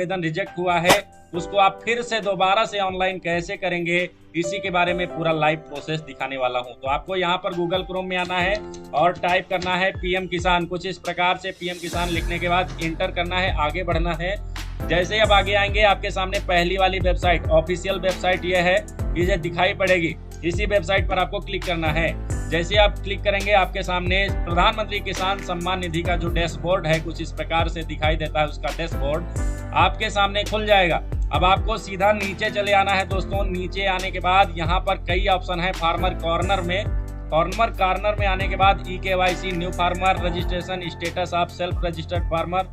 आवेदन रिजेक्ट हुआ है उसको आप फिर से दोबारा से ऑनलाइन कैसे करेंगे, इसी के बारे में पूरा लाइव प्रोसेस दिखाने वाला हूं। तो आपको यहां पर गूगल क्रोम में आना है और टाइप करना है पीएम किसान। कुछ इस प्रकार से पीएम किसान लिखने के बाद इंटर करना है, आगे बढ़ना है। जैसे ही अब आगे आएंगे आपके सामने पहली वाली वेबसाइट, ऑफिशियल वेबसाइट ये है, ये दिखाई पड़ेगी। इसी वेबसाइट पर आपको क्लिक करना है। जैसे आप क्लिक करेंगे आपके सामने प्रधानमंत्री किसान सम्मान निधि का जो डैशबोर्ड है कुछ इस प्रकार से दिखाई देता है, उसका डैशबोर्ड आपके सामने खुल जाएगा। अब आपको सीधा नीचे चले आना है दोस्तों। नीचे आने के बाद यहाँ पर कई ऑप्शन है। फार्मर कॉर्नर में आने के बाद eKYC, new farmer registration, status of self registered farmer,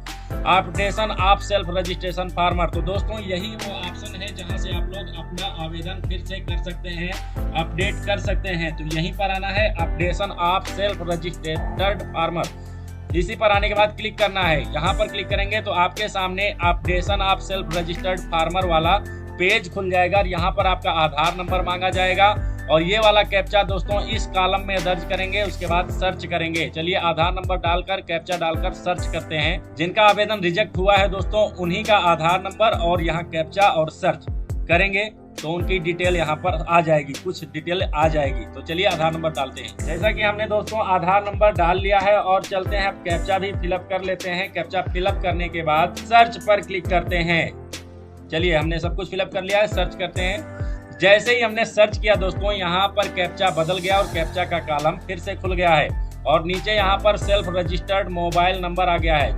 updation of self registration farmer. तो दोस्तों यही वो ऑप्शन है जहां से आप लोग अपना आवेदन फिर से कर सकते हैं, अपडेट कर सकते हैं। तो यहीं पर आना है, updation of self registered farmer. इसी पर आने के बाद क्लिक करना है। यहाँ पर क्लिक करेंगे तो आपके सामने updation of self registered farmer वाला पेज खुल जाएगा। यहाँ पर आपका आधार नंबर मांगा जाएगा और ये वाला कैप्चा दोस्तों इस कॉलम में दर्ज करेंगे, उसके बाद सर्च करेंगे। चलिए आधार नंबर डालकर कैप्चा डालकर सर्च करते हैं। जिनका आवेदन रिजेक्ट हुआ है दोस्तों उन्हीं का आधार नंबर और यहाँ कैप्चा और सर्च करेंगे तो उनकी डिटेल यहाँ पर आ जाएगी, कुछ डिटेल आ जाएगी। तो चलिए आधार नंबर डालते हैं। जैसा कि हमने दोस्तों आधार नंबर डाल लिया है और चलते हैं अब कैप्चा भी फिलअप कर लेते हैं। कैप्चा फिलअप करने के बाद सर्च पर क्लिक करते हैं। चलिए हमने सब कुछ फिलअप कर लिया है, सर्च करते हैं। जैसे ही हमने सर्च किया दोस्तों यहाँ पर कैप्चा बदल गया और कैप्चा का कॉलम फिर से खुल गया है और नीचे यहाँ पर सेल्फ रजिस्टर्ड मोबाइल नंबर आ गया है।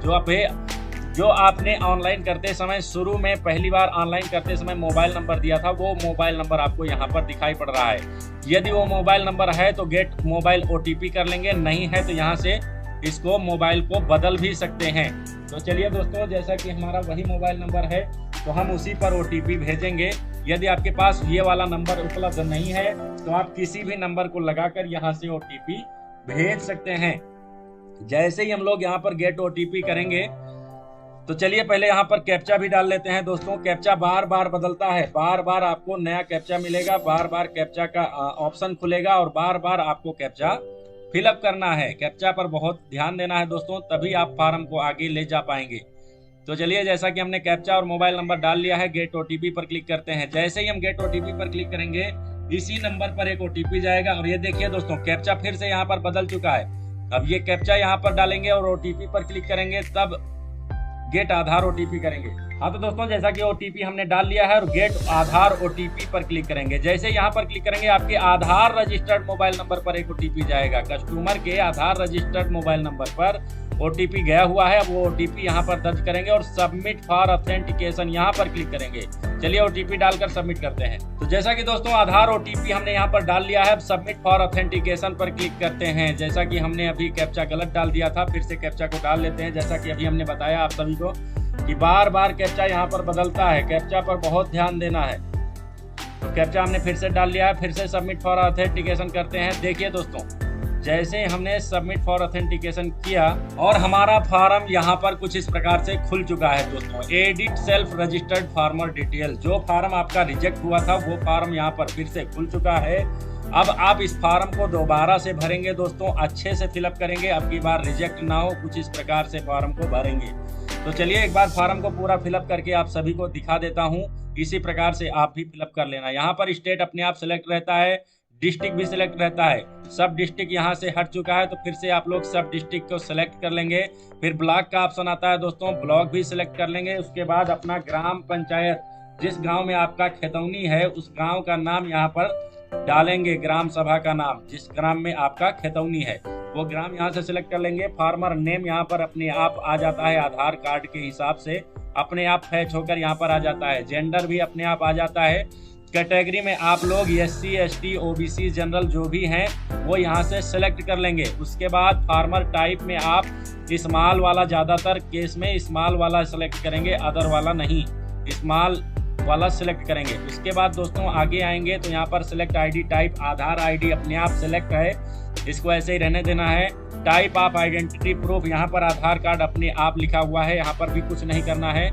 जो आपने ऑनलाइन करते समय शुरू में पहली बार ऑनलाइन करते समय मोबाइल नंबर दिया था वो मोबाइल नंबर आपको यहाँ पर दिखाई पड़ रहा है। यदि वो मोबाइल नंबर है तो गेट मोबाइल OTP कर लेंगे, नहीं है तो यहाँ से इसको मोबाइल को बदल भी सकते हैं। तो चलिए दोस्तों जैसा कि हमारा वही मोबाइल नंबर है तो हम उसी पर OTP भेजेंगे। यदि आपके पास ये वाला नंबर उपलब्ध नहीं है तो आप किसी भी नंबर को लगाकर यहाँ से OTP भेज सकते हैं। जैसे ही हम लोग यहाँ पर गेट OTP करेंगे तो चलिए पहले यहाँ पर कैप्चा भी डाल लेते हैं दोस्तों। कैप्चा बार बार बदलता है, बार बार आपको नया कैप्चा मिलेगा, बार बार कैप्चा का ऑप्शन खुलेगा और बार बार आपको कैप्चा फिलअप करना है। कैप्चा पर बहुत ध्यान देना है दोस्तों, तभी आप फार्म को आगे ले जा पाएंगे। तो चलिए जैसा कि हमने कैप्चा और मोबाइल नंबर डाल लिया है, गेट OTP पर क्लिक करते हैं। जैसे ही हम गेट OTP पर क्लिक करेंगे इसी नंबर पर एक OTP जाएगा और ये देखिए दोस्तों कैप्चा फिर से यहाँ पर बदल चुका है। अब ये कैप्चा यहाँ पर डालेंगे और OTP पर क्लिक करेंगे, तब गेट आधार OTP करेंगे। हाँ तो दोस्तों जैसा कि OTP हमने डाल लिया है और गेट आधार OTP पर क्लिक करेंगे। जैसे यहाँ पर क्लिक करेंगे आपके आधार रजिस्टर्ड मोबाइल नंबर पर एक OTP जाएगा। कस्टमर के आधार रजिस्टर्ड मोबाइल नंबर पर OTP गया हुआ है, वो OTP यहाँ पर दर्ज करेंगे और सबमिट फॉर ऑथेंटिकेशन यहाँ पर क्लिक करेंगे। चलिए OTP डालकर सबमिट करते हैं। तो जैसा कि दोस्तों आधार OTP हमने यहाँ पर डाल लिया है, अब सबमिट फॉर ऑथेंटिकेशन पर क्लिक करते हैं। जैसा कि हमने अभी कैप्चा गलत डाल दिया था, फिर से कैप्चा को डाल लेते हैं। जैसा कि अभी हमने बताया आप सभी को कि बार बार कैप्चा यहाँ पर बदलता है, कैप्चा पर बहुत ध्यान देना है। तो कैप्चा हमने फिर से डाल लिया है, फिर से सबमिट फॉर ऑथेंटिकेशन करते हैं। देखिए दोस्तों जैसे हमने सबमिट फॉर ऑथेंटिकेशन किया और हमारा फार्म यहाँ पर कुछ इस प्रकार से खुल चुका है दोस्तों। Edit self registered farmer detail, जो फार्म आपका रिजेक्ट हुआ था वो फार्म यहाँ पर फिर से खुल चुका है। अब आप इस फार्म को दोबारा से भरेंगे दोस्तों, अच्छे से फिलअप करेंगे, अब की बार रिजेक्ट ना हो, कुछ इस प्रकार से फार्म को भरेंगे। तो चलिए एक बार फार्म को पूरा फिलअप करके आप सभी को दिखा देता हूँ। इसी प्रकार से आप भी फिलअप कर लेना। यहाँ पर स्टेट अपने आप सिलेक्ट रहता है, डिस्ट्रिक्ट भी सिलेक्ट रहता है। सब डिस्ट्रिक्ट यहाँ से हट चुका है तो फिर से आप लोग सब डिस्ट्रिक्ट को सिलेक्ट कर लेंगे। फिर ब्लॉक का ऑप्शन आता है दोस्तों, ब्लॉक भी सिलेक्ट कर लेंगे। उसके बाद अपना ग्राम पंचायत, जिस गांव में आपका खेतौनी है उस गांव का नाम यहाँ पर डालेंगे, ग्राम सभा का नाम, जिस ग्राम में आपका खेतौनी है वो ग्राम यहाँ से सिलेक्ट कर लेंगे। फार्मर नेम यहाँ पर अपने आप आ जाता है, आधार कार्ड के हिसाब से अपने आप फैच होकर यहाँ पर आ जाता है। जेंडर भी अपने आप आ जाता है। कैटेगरी में आप लोग SC ST OBC जनरल जो भी हैं वो यहाँ से सिलेक्ट कर लेंगे। उसके बाद फार्मर टाइप में आप स्मॉल वाला, ज़्यादातर केस में स्मॉल वाला सिलेक्ट करेंगे, अदर वाला नहीं, स्मॉल वाला सिलेक्ट करेंगे। उसके बाद दोस्तों आगे आएंगे तो यहाँ पर सिलेक्ट ID टाइप, आधार ID अपने आप सिलेक्ट है, इसको ऐसे ही रहने देना है। टाइप ऑफ आइडेंटिटी प्रूफ, यहाँ पर आधार कार्ड अपने आप लिखा हुआ है, यहाँ पर भी कुछ नहीं करना है।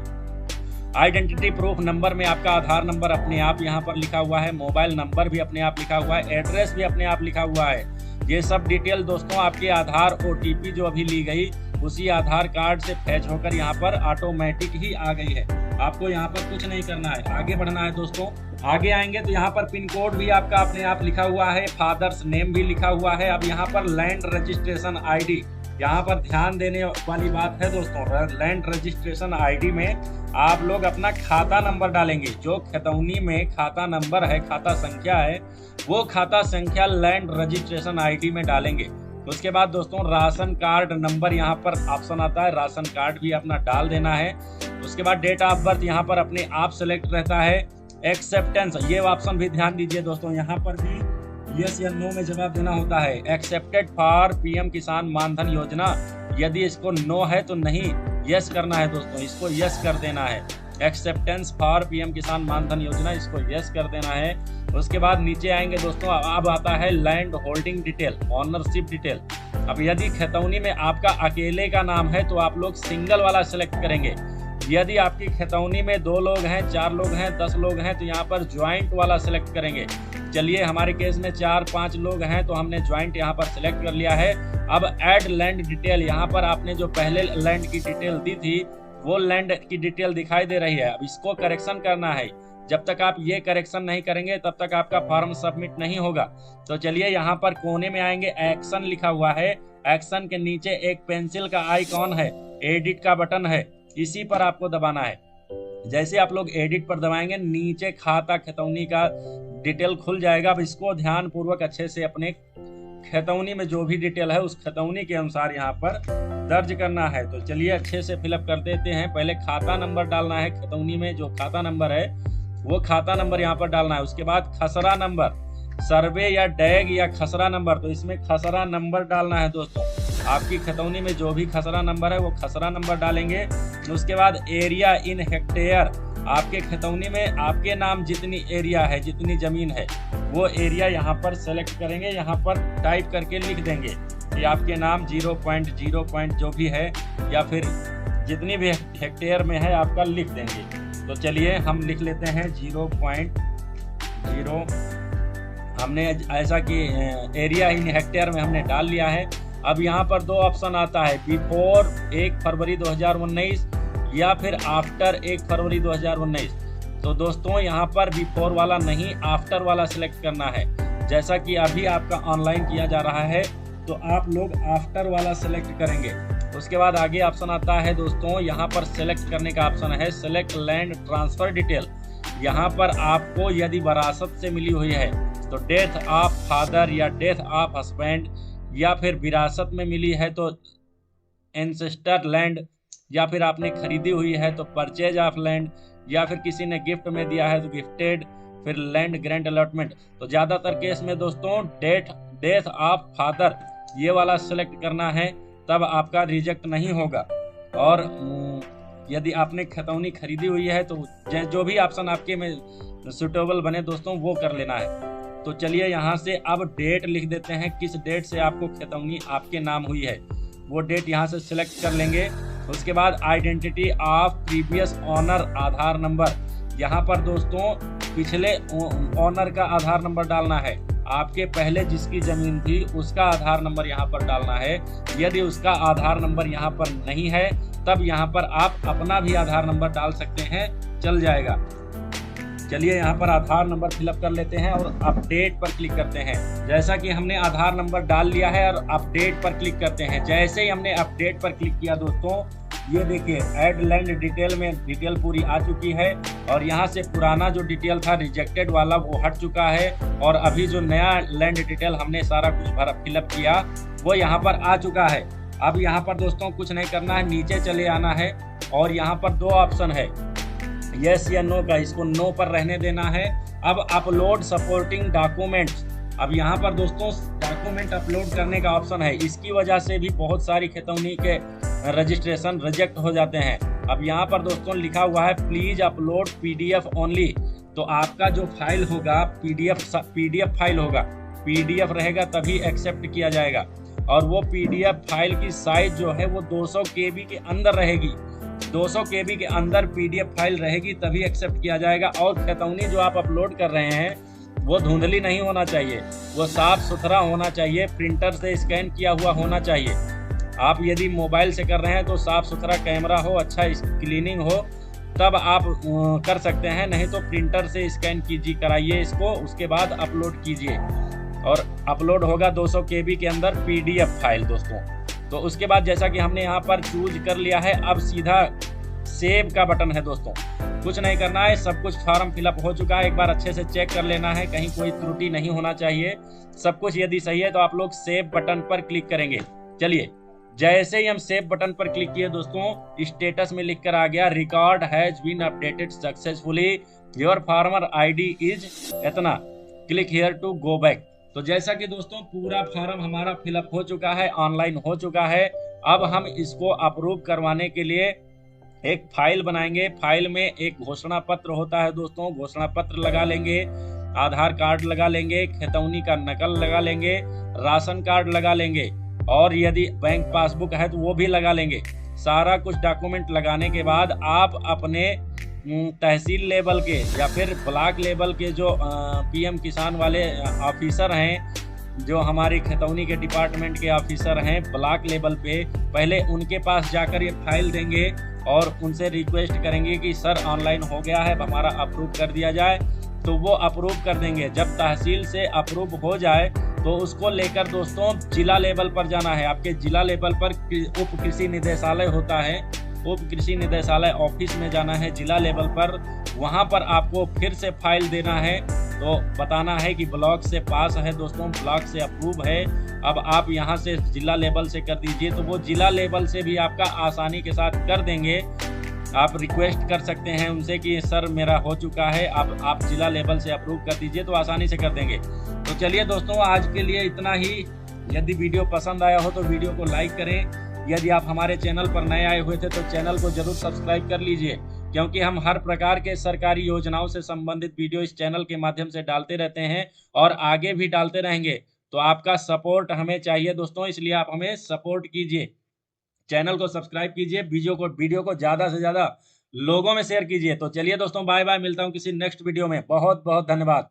आइडेंटिटी प्रूफ नंबर में आपका आधार नंबर अपने आप यहाँ पर लिखा हुआ है, मोबाइल नंबर भी अपने आप लिखा हुआ है, एड्रेस भी अपने आप लिखा हुआ है। ये सब डिटेल दोस्तों आपके आधार OTP जो अभी ली गई उसी आधार कार्ड से फैच होकर यहाँ पर ऑटोमेटिक ही आ गई है। आपको यहाँ पर कुछ नहीं करना है, आगे बढ़ना है दोस्तों। आगे आएंगे तो यहाँ पर पिन कोड भी आपका अपने आप लिखा हुआ है, फादर्स नेम भी लिखा हुआ है। अब यहाँ पर लैंड रजिस्ट्रेशन आईडी, यहाँ पर ध्यान देने वाली बात है दोस्तों, लैंड रजिस्ट्रेशन आईडी में आप लोग अपना खाता नंबर डालेंगे। जो खतौनी में खाता नंबर है, खाता संख्या है, वो खाता संख्या लैंड रजिस्ट्रेशन आईडी में डालेंगे। उसके बाद दोस्तों राशन कार्ड नंबर यहाँ पर ऑप्शन आता है, राशन कार्ड भी अपना डाल देना है। उसके बाद डेट ऑफ बर्थ यहाँ पर अपने आप सेलेक्ट रहता है। एक्सेप्टेंस, ये ऑप्शन भी ध्यान दीजिए दोस्तों, यहाँ पर भी यस या नो में जवाब देना होता है। एक्सेप्टेड फॉर पीएम किसान मानधन योजना, यदि इसको नो है तो नहीं यस करना है दोस्तों, इसको यस कर देना है। एक्सेप्टेंस फॉर पीएम किसान मानधन योजना, इसको यस कर देना है। उसके बाद नीचे आएंगे दोस्तों, अब आता है land holding detail, ownership detail. अब यदि खतौनी में आपका अकेले का नाम है तो आप लोग सिंगल वाला सेलेक्ट करेंगे। यदि आपकी खतौनी में 2 लोग हैं, 4 लोग हैं, 10 लोग हैं तो यहाँ पर ज्वाइंट वाला सेलेक्ट करेंगे। चलिए हमारे केस में 4-5 लोग हैं तो हमने ज्वाइंट यहाँ पर सेलेक्ट कर लिया है। अब ऐड लैंड डिटेल, यहाँ पर आपने जो पहले लैंड की डिटेल दी थी वो लैंड की डिटेल दिखाई दे रही है। अब इसको करेक्शन करना है। जब तक आप ये करेक्शन नहीं करेंगे तब तक आपका फॉर्म सबमिट नहीं होगा। तो चलिए यहाँ पर कोने में आएंगे, एक्शन लिखा हुआ है। एक्शन के नीचे एक पेंसिल का आइकॉन है, एडिट का बटन है, इसी पर आपको दबाना है। जैसे आप लोग एडिट पर दबाएंगे नीचे खाता खतौनी का डिटेल खुल जाएगा। अब इसको ध्यान पूर्वक अच्छे से अपने खतौनी में जो भी डिटेल है उस खतौनी के अनुसार यहाँ पर दर्ज करना है। तो चलिए अच्छे से फिलअप कर देते हैं। पहले खाता नंबर डालना है, खतौनी में जो खाता नंबर है वो खाता नंबर यहाँ पर डालना है। उसके बाद खसरा नंबर, सर्वे या डैग या खसरा नंबर, तो इसमें खसरा नंबर डालना है दोस्तों। आपकी खतौनी में जो भी खसरा नंबर है वो खसरा नंबर डालेंगे। उसके बाद एरिया इन हेक्टेयर, आपके खतौनी में आपके नाम जितनी एरिया है, जितनी ज़मीन है वो एरिया यहाँ पर सेलेक्ट करेंगे, यहाँ पर टाइप करके लिख देंगे कि आपके नाम 0.0 जो भी है या फिर जितनी भी हेक्टेयर में है आपका लिख देंगे। तो चलिए हम लिख लेते हैं 0.0, हमने ऐसा कि एरिया इन हेक्टेयर में हमने डाल लिया है। अब यहाँ पर 2 ऑप्शन आता है, बिफोर 1 फरवरी 2019 या फिर आफ्टर 1 फरवरी 2019। तो दोस्तों यहाँ पर बिफोर वाला नहीं, आफ्टर वाला सिलेक्ट करना है। जैसा कि अभी आपका ऑनलाइन किया जा रहा है तो आप लोग आफ्टर वाला सिलेक्ट करेंगे। उसके बाद आगे ऑप्शन आता है दोस्तों, यहाँ पर सेलेक्ट करने का ऑप्शन है सेलेक्ट लैंड ट्रांसफर डिटेल। यहाँ पर आपको यदि विरासत से मिली हुई है तो डेथ ऑफ फादर या डेथ ऑफ हस्बैंड, या फिर विरासत में मिली है तो एंसेस्टर लैंड, या फिर आपने खरीदी हुई है तो परचेज ऑफ लैंड, या फिर किसी ने गिफ्ट में दिया है तो गिफ्टेड, फिर लैंड ग्रैंड अलॉटमेंट। तो ज़्यादातर केस में दोस्तों डेथ ऑफ फादर ये वाला सेलेक्ट करना है, तब आपका रिजेक्ट नहीं होगा। और यदि आपने खतौनी खरीदी हुई है तो जो भी ऑप्शन आपके में सुटेबल बने दोस्तों वो कर लेना है। तो चलिए यहाँ से अब डेट लिख देते हैं, किस डेट से आपको खतौनी आपके नाम हुई है वो डेट यहाँ से सिलेक्ट कर लेंगे। उसके बाद identity of previous owner Aadhaar number, यहाँ पर दोस्तों पिछले ऑनर का आधार नंबर डालना है। आपके पहले जिसकी ज़मीन थी उसका आधार नंबर यहाँ पर डालना है। यदि उसका आधार नंबर यहाँ पर नहीं है तब यहाँ पर आप अपना भी आधार नंबर डाल सकते हैं, चल जाएगा। चलिए यहाँ पर आधार नंबर फिलअप कर लेते हैं और अपडेट पर क्लिक करते हैं। जैसा कि हमने आधार नंबर डाल लिया है और अपडेट पर क्लिक करते हैं। जैसे ही हमने अपडेट पर क्लिक किया दोस्तों, ये देखिए ऐड लैंड डिटेल में डिटेल पूरी आ चुकी है और यहाँ से पुराना जो डिटेल था रिजेक्टेड वाला वो हट चुका है और अभी जो नया लैंड डिटेल हमने सारा कुछ फिलअप किया वो यहाँ पर आ चुका है। अब यहाँ पर दोस्तों कुछ नहीं करना है, नीचे चले आना है और यहाँ पर 2 ऑप्शन है, यस या नो का, इसको नो पर रहने देना है। अब अपलोड सपोर्टिंग डॉक्यूमेंट्स, अब यहाँ पर दोस्तों डॉक्यूमेंट अपलोड करने का ऑप्शन है। इसकी वजह से भी बहुत सारी खतौनी के रजिस्ट्रेशन रिजेक्ट हो जाते हैं। अब यहाँ पर दोस्तों लिखा हुआ है प्लीज अपलोड पीडीएफ ओनली, तो आपका जो फाइल होगा पीडीएफ फाइल होगा, पीडीएफ रहेगा तभी एक्सेप्ट किया जाएगा। और वो पीडीएफ फाइल की साइज जो है वो 200 KB के अंदर रहेगी, 200 KB के अंदर पीडीएफ फाइल रहेगी तभी एक्सेप्ट किया जाएगा। और खतौनी जो आप अपलोड कर रहे हैं वो धुंधली नहीं होना चाहिए, वो साफ सुथरा होना चाहिए, प्रिंटर से स्कैन किया हुआ होना चाहिए। आप यदि मोबाइल से कर रहे हैं तो साफ सुथरा कैमरा हो, अच्छा क्लीनिंग हो, तब आप कर सकते हैं। नहीं तो प्रिंटर से स्कैन कीजिए, कराइए इसको, उसके बाद अपलोड कीजिए और अपलोड होगा 200 KB के अंदर PDF फाइल दोस्तों। तो उसके बाद जैसा कि हमने यहाँ पर चूज कर लिया है, अब सीधा सेव का बटन है दोस्तों। कुछ नहीं करना है, सब कुछ फॉर्म फिलअप हो चुका है। एक बार अच्छे से चेक कर लेना है, कहीं कोई त्रुटि नहीं होना चाहिए। सब कुछ यदि सही है तो आप लोग सेव बटन पर क्लिक करेंगे। चलिए, जैसे ही हम सेव बटन पर क्लिक किए दोस्तों, स्टेटस में लिख कर आ गया record has been updated successfully, your farmer ID is इतना, click here to go back. तो जैसा कि दोस्तों पूरा फॉर्म हमारा फिलअप हो चुका है, ऑनलाइन हो चुका है। अब हम इसको अप्रूव करवाने के लिए एक फाइल बनाएंगे। फाइल में एक घोषणा पत्र होता है दोस्तों, घोषणा पत्र लगा लेंगे, आधार कार्ड लगा लेंगे, खतौनी का नकल लगा लेंगे, राशन कार्ड लगा लेंगे और यदि बैंक पासबुक है तो वो भी लगा लेंगे। सारा कुछ डॉक्यूमेंट लगाने के बाद आप अपने तहसील लेवल के या फिर ब्लॉक लेवल के जो PM किसान वाले ऑफिसर हैं, जो हमारी खतौनी के डिपार्टमेंट के ऑफिसर हैं ब्लॉक लेवल पे, पहले उनके पास जाकर ये फाइल देंगे और उनसे रिक्वेस्ट करेंगे कि सर ऑनलाइन हो गया है, हमारा अप्रूव कर दिया जाए। तो वो अप्रूव कर देंगे। जब तहसील से अप्रूव हो जाए तो उसको लेकर दोस्तों जिला लेवल पर जाना है। आपके जिला लेवल पर उप कृषि निदेशालय होता है, उप कृषि निदेशालय ऑफिस में जाना है जिला लेवल पर। वहाँ पर आपको फिर से फाइल देना है, तो बताना है कि ब्लॉक से पास है दोस्तों, ब्लॉक से अप्रूव है, अब आप यहाँ से जिला लेवल से कर दीजिए। तो वो जिला लेवल से भी आपका आसानी के साथ कर देंगे। आप रिक्वेस्ट कर सकते हैं उनसे कि सर मेरा हो चुका है, आप जिला लेवल से अप्रूव कर दीजिए, तो आसानी से कर देंगे। तो चलिए दोस्तों, आज के लिए इतना ही। यदि वीडियो पसंद आया हो तो वीडियो को लाइक करें। यदि आप हमारे चैनल पर नए आए हुए थे तो चैनल को जरूर सब्सक्राइब कर लीजिए, क्योंकि हम हर प्रकार के सरकारी योजनाओं से संबंधित वीडियो इस चैनल के माध्यम से डालते रहते हैं और आगे भी डालते रहेंगे। तो आपका सपोर्ट हमें चाहिए दोस्तों, इसलिए आप हमें सपोर्ट कीजिए, चैनल को सब्सक्राइब कीजिए, वीडियो को ज़्यादा से ज़्यादा लोगों में शेयर कीजिए। तो चलिए दोस्तों, बाय बाय, मिलता हूँ किसी नेक्स्ट वीडियो में। बहुत बहुत धन्यवाद।